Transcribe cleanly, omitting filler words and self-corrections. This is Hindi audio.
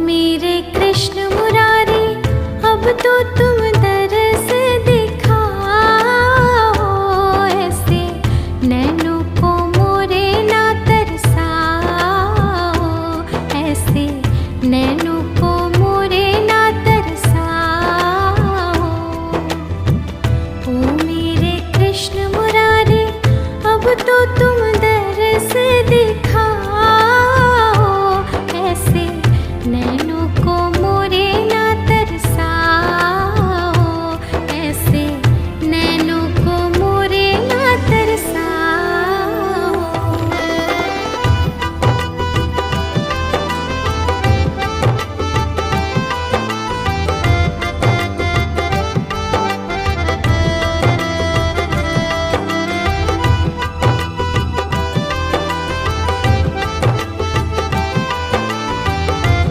मेरे कृष्ण मुरारी, अब तो तुम दरस दिखाओ। ऐसे नैनों को मोरे ना तरसाओ, ऐसे नैनों को मोरे ना तरसाओ। ओ मेरे कृष्ण मुरारी, अब तो तुम दरस दिखाओ। ऐसे नैनों